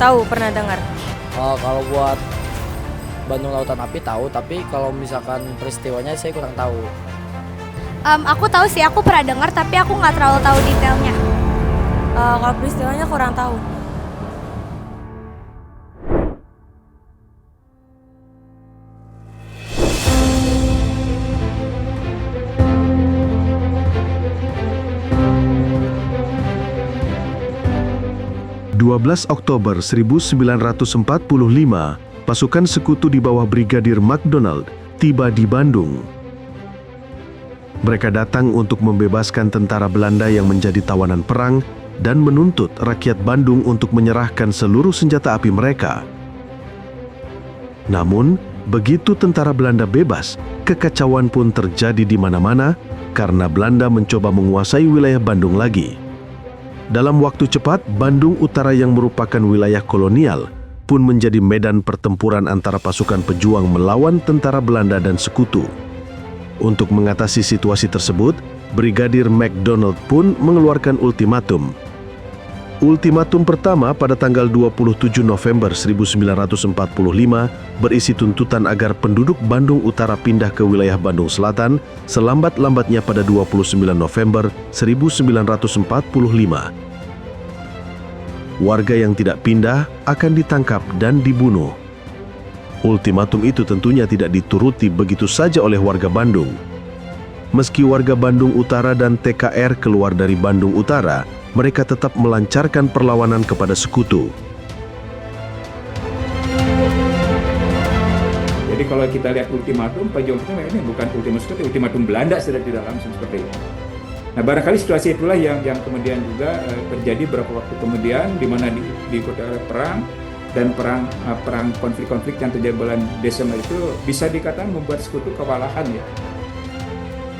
Tahu, pernah dengar. Kalau buat Bandung Lautan Api tahu, tapi kalau misalkan peristiwanya saya kurang tahu. Aku tahu sih, aku pernah dengar tapi aku nggak terlalu tahu detailnya. Kalau peristiwanya kurang tahu. Oktober 1945, pasukan sekutu di bawah Brigadir MacDonald tiba di Bandung. Mereka datang untuk membebaskan tentara Belanda yang menjadi tawanan perang dan menuntut rakyat Bandung untuk menyerahkan seluruh senjata api mereka. Namun, begitu tentara Belanda bebas, kekacauan pun terjadi di mana-mana karena Belanda mencoba menguasai wilayah Bandung lagi. Dalam waktu cepat, Bandung Utara yang merupakan wilayah kolonial pun menjadi medan pertempuran antara pasukan pejuang melawan tentara Belanda dan sekutu. Untuk mengatasi situasi tersebut, Brigadir MacDonald pun mengeluarkan ultimatum. Ultimatum pertama pada tanggal 27 November 1945 berisi tuntutan agar penduduk Bandung Utara pindah ke wilayah Bandung Selatan selambat-lambatnya pada 29 November 1945. Warga yang tidak pindah akan ditangkap dan dibunuh. Ultimatum itu tentunya tidak dituruti begitu saja oleh warga Bandung. Meski warga Bandung Utara dan TKR keluar dari Bandung Utara, mereka tetap melancarkan perlawanan kepada sekutu. Jadi kalau kita lihat ultimatum, Pak Jokowi ini bukan ultimatum sekutu, ultimatum Belanda sudah tidak langsung seperti itu. Nah, barangkali situasi itulah yang kemudian juga terjadi beberapa waktu kemudian, di mana diikuti oleh perang dan perang konflik-konflik yang terjadi bulan Desember itu bisa dikatakan membuat sekutu kewalahan ya.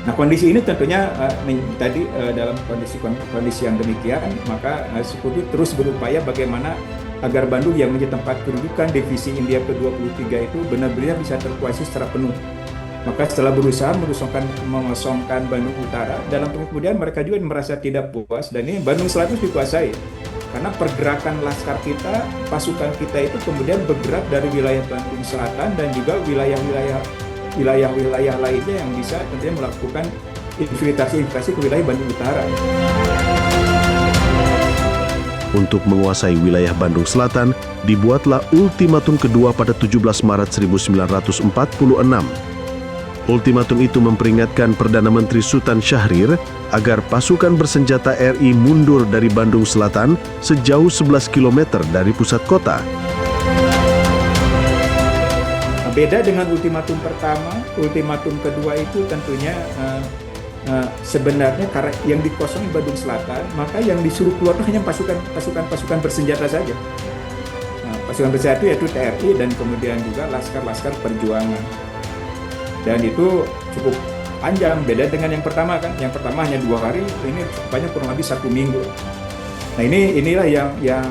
Nah, kondisi ini tentunya tadi dalam kondisi yang demikian, maka sekutu terus berupaya bagaimana agar Bandung yang menjadi tempat kedudukan divisi India ke-23 itu benar-benar bisa terkuasai secara penuh. Maka setelah berusaha mengosongkan Bandung Utara, dalam kemudian mereka juga merasa tidak puas dan ini Bandung Selatan dikuasai. Karena pergerakan laskar kita, pasukan kita itu kemudian bergerak dari wilayah Bandung Selatan dan juga wilayah-wilayah lainnya yang bisa tentunya melakukan infiltrasi ke wilayah Bandung Utara. Untuk menguasai wilayah Bandung Selatan, dibuatlah ultimatum kedua pada 17 Maret 1946. Ultimatum itu memperingatkan Perdana Menteri Sultan Syahrir agar pasukan bersenjata RI mundur dari Bandung Selatan sejauh 11 km dari pusat kota. Beda dengan ultimatum pertama, ultimatum kedua itu tentunya sebenarnya karena yang dikosongi Bandung Selatan, maka yang disuruh keluar itu hanya pasukan bersenjata saja. Pasukan bersenjata yaitu TRI dan kemudian juga laskar-laskar perjuangan. Dan itu cukup panjang, beda dengan yang pertama kan. Yang pertama hanya 2 hari, ini cukupnya kurang lebih 1 minggu. Nah inilah yang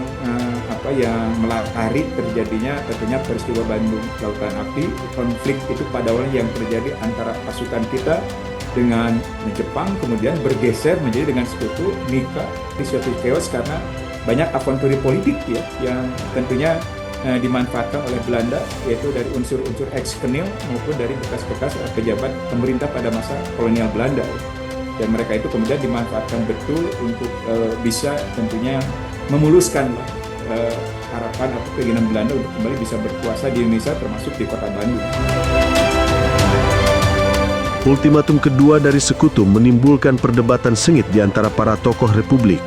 melakari terjadinya tentunya peristiwa Bandung Lautan Api. Konflik itu pada awalnya yang terjadi antara pasukan kita dengan Jepang, kemudian bergeser menjadi dengan sekutu, nikah di suatu chaos karena banyak avanturi politik ya yang tentunya dimanfaatkan oleh Belanda, yaitu dari unsur-unsur ex-Kenil maupun dari bekas-bekas pejabat pemerintah pada masa kolonial Belanda. Dan mereka itu kemudian dimanfaatkan betul untuk bisa tentunya memuluskan harapan atau keinginan Belanda untuk kembali bisa berkuasa di Indonesia, termasuk di kota Bandung. Ultimatum kedua dari sekutu menimbulkan perdebatan sengit di antara para tokoh Republik.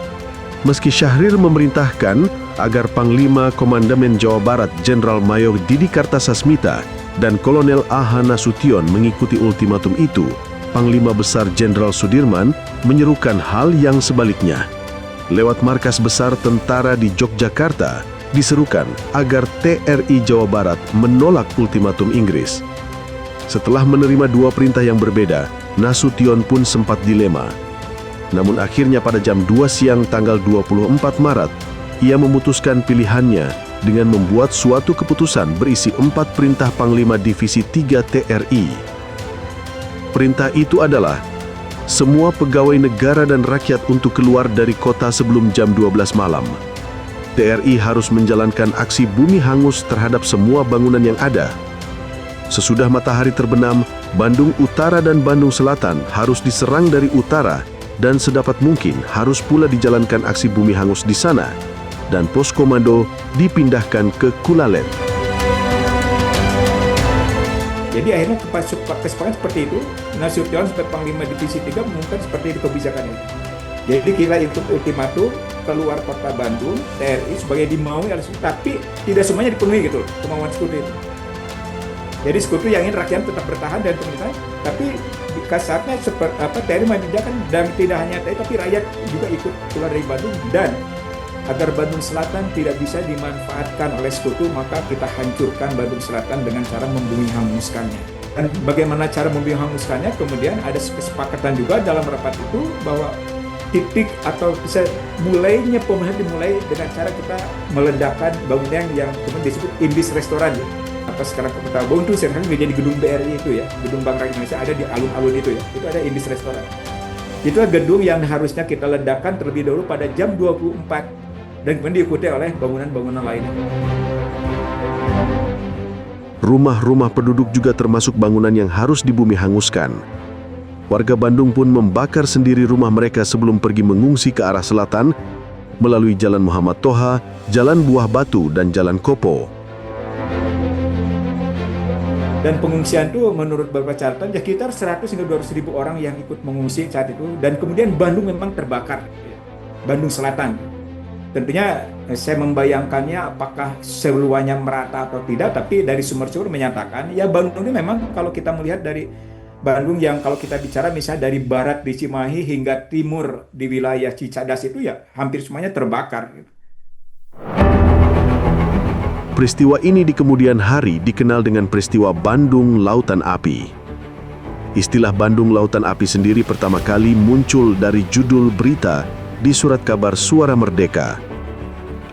Meski Syahrir memerintahkan agar Panglima Komandemen Jawa Barat Jenderal Mayor Didi Kartasasmita dan Kolonel A.H. Nasution mengikuti ultimatum itu, Panglima Besar Jenderal Sudirman menyerukan hal yang sebaliknya. Lewat markas besar tentara di Yogyakarta, diserukan agar TRI Jawa Barat menolak ultimatum Inggris. Setelah menerima 2 perintah yang berbeda, Nasution pun sempat dilema. Namun akhirnya pada jam 2 siang tanggal 24 Maret, ia memutuskan pilihannya dengan membuat suatu keputusan berisi 4 perintah Panglima Divisi 3 TRI. Perintah itu adalah semua pegawai negara dan rakyat untuk keluar dari kota sebelum jam 12 malam. TRI harus menjalankan aksi bumi hangus terhadap semua bangunan yang ada. Sesudah matahari terbenam, Bandung Utara dan Bandung Selatan harus diserang dari utara dan sedapat mungkin harus pula dijalankan aksi bumi hangus di sana dan pos komando dipindahkan ke Kulalet. Jadi akhirnya kesepakatan seperti itu. Nasution sebagai Panglima Divisi 3 mengumumkan seperti itu kebijakan itu. Jadi kita ikut ultimatum keluar kota Bandung, TRI sebagai dimaui oleh Sekutu, tapi tidak semuanya dipenuhi gitu kemauan Sekutu itu. Jadi Sekutu yang ingin rakyat tetap bertahan dan pemerintahan, tapi kasarnya TRI memindahkan dan tidak hanya TRI tapi rakyat juga ikut keluar dari Bandung, dan agar Bandung Selatan tidak bisa dimanfaatkan oleh Sekutu, maka kita hancurkan Bandung Selatan dengan cara membumi hanguskannya. Dan bagaimana cara membumi hanguskannya? Kemudian ada kesepakatan juga dalam rapat itu bahwa titik atau bisa mulainya pemerintahan dimulai dengan cara kita meledakkan bangunan yang kemudian disebut Indis Restoran. Apa sekarang kita tahu itu sekarang menjadi gedung BRI itu ya, gedung Bank Rakyat Indonesia ada di alun-alun itu ya, itu ada Indis Restoran. Itu gedung yang harusnya kita ledakan terlebih dahulu pada jam 24 dan kemudian diikuti oleh bangunan-bangunan lainnya. Rumah-rumah penduduk juga termasuk bangunan yang harus dibumi hanguskan. Warga Bandung pun membakar sendiri rumah mereka sebelum pergi mengungsi ke arah selatan melalui Jalan Muhammad Toha, Jalan Buah Batu, dan Jalan Kopo. Dan pengungsian itu menurut beberapa catatan ya sekitar 100 hingga 200 ribu orang yang ikut mengungsi saat itu. Dan kemudian Bandung memang terbakar, Bandung Selatan. Tentunya saya membayangkannya apakah seluruhnya merata atau tidak, tapi dari sumber-sumber menyatakan ya Bandung ini memang kalau kita melihat dari Bandung yang kalau kita bicara misalnya dari barat di Cimahi hingga timur di wilayah Cicadas itu ya hampir semuanya terbakar. Peristiwa ini di kemudian hari dikenal dengan peristiwa Bandung Lautan Api. Istilah Bandung Lautan Api sendiri pertama kali muncul dari judul berita di surat kabar Suara Merdeka.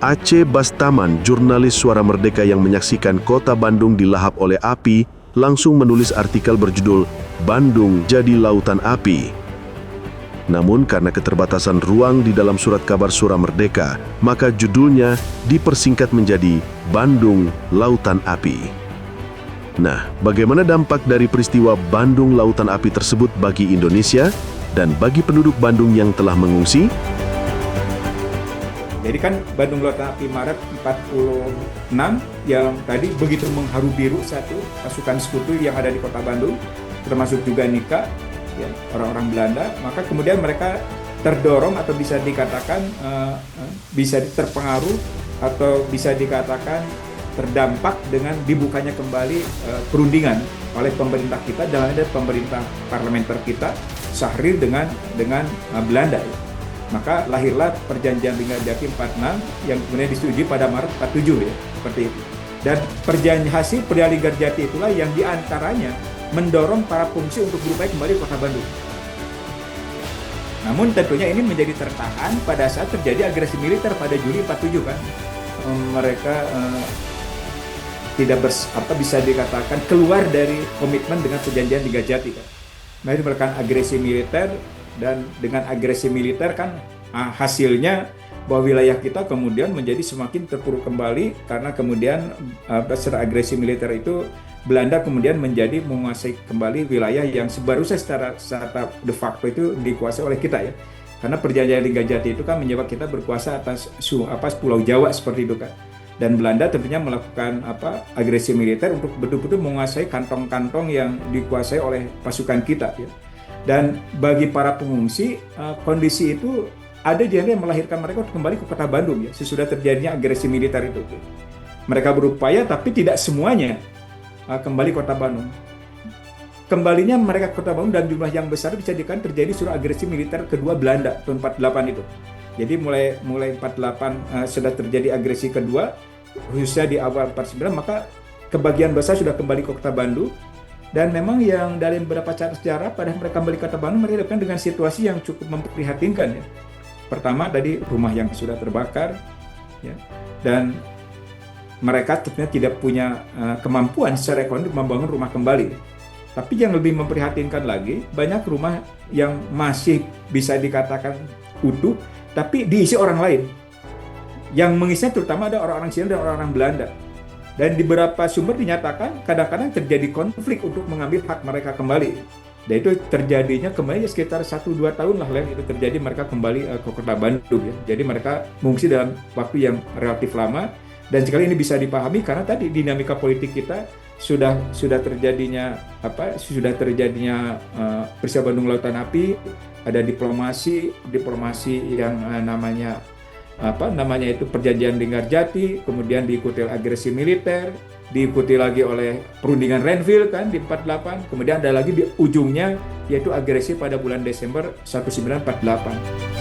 Aceh Bastaman, jurnalis Suara Merdeka yang menyaksikan kota Bandung dilahap oleh api, langsung menulis artikel berjudul Bandung Jadi Lautan Api. Namun karena keterbatasan ruang di dalam surat kabar Suara Merdeka, maka judulnya dipersingkat menjadi Bandung Lautan Api. Nah, bagaimana dampak dari peristiwa Bandung Lautan Api tersebut bagi Indonesia dan bagi penduduk Bandung yang telah mengungsi? Jadi kan Bandung Lautan Api Maret 46 yang tadi begitu mengharu biru satu pasukan Sekutu yang ada di kota Bandung, termasuk juga Nika, ya, orang-orang Belanda, maka kemudian mereka terdorong atau bisa dikatakan bisa terpengaruh atau bisa dikatakan terdampak dengan dibukanya kembali perundingan oleh pemerintah kita dan ada pemerintah parlementer kita Syahrir dengan Belanda. Maka lahirlah Perjanjian Linggarjati 46 yang kemudian disetujui pada Maret 47 ya, seperti itu. Dan hasil Perjanjian Linggarjati itulah yang diantaranya mendorong para pengungsi untuk berupaya kembali ke kota Bandung. Namun tentunya ini menjadi tertahan pada saat terjadi agresi militer pada Juli 47 kan. Mereka tidak bisa dikatakan keluar dari komitmen dengan Perjanjian Linggarjati kan. Mereka melakukan agresi militer dan dengan agresi militer kan hasilnya bahwa wilayah kita kemudian menjadi semakin terpuruk kembali karena kemudian secara agresi militer itu Belanda kemudian menjadi menguasai kembali wilayah yang seharusnya secara de facto itu dikuasai oleh kita ya. Karena Perjanjian Linggarjati itu kan menyebabkan kita berkuasa atas Pulau Jawa seperti itu kan. Dan Belanda tentunya melakukan agresi militer untuk betul-betul menguasai kantong-kantong yang dikuasai oleh pasukan kita ya. Dan bagi para pengungsi kondisi itu ada yang melahirkan mereka untuk kembali ke kota Bandung ya sesudah terjadinya agresi militer itu. Mereka berupaya tapi tidak semuanya kembali kota Bandung. Kembalinya mereka ke kota Bandung dan jumlah yang besar bisa dikatakan terjadi sudah agresi militer kedua Belanda tahun 48 itu. Jadi mulai 48 sudah terjadi agresi kedua khususnya di awal 49 maka kebagian besar sudah kembali ke kota Bandung. Dan memang yang dari beberapa catatan sejarah pada mereka kembali ke kota Bandung mereka dihadapkan dengan situasi yang cukup memprihatinkan ya. Pertama tadi rumah yang sudah terbakar ya. Dan mereka tentunya tidak punya kemampuan secara ekonomi membangun rumah kembali. Tapi yang lebih memprihatinkan lagi banyak rumah yang masih bisa dikatakan utuh tapi diisi orang lain. Yang mengisinya terutama ada orang-orang Cina dan orang-orang Belanda. Dan di beberapa sumber dinyatakan kadang-kadang terjadi konflik untuk mengambil hak mereka kembali. Dan itu terjadinya kembali sekitar 1-2 tahun lah itu terjadi, mereka kembali ke kota Bandung ya. Jadi mereka mengungsi dalam waktu yang relatif lama. Dan sekali ini bisa dipahami karena tadi dinamika politik kita sudah terjadinya peristiwa Bandung Lautan Api, ada diplomasi yang namanya itu perjanjian Linggarjati, kemudian diikuti agresi militer, diikuti lagi oleh perundingan Renville kan di 48, kemudian ada lagi di ujungnya yaitu agresi pada bulan Desember 1948.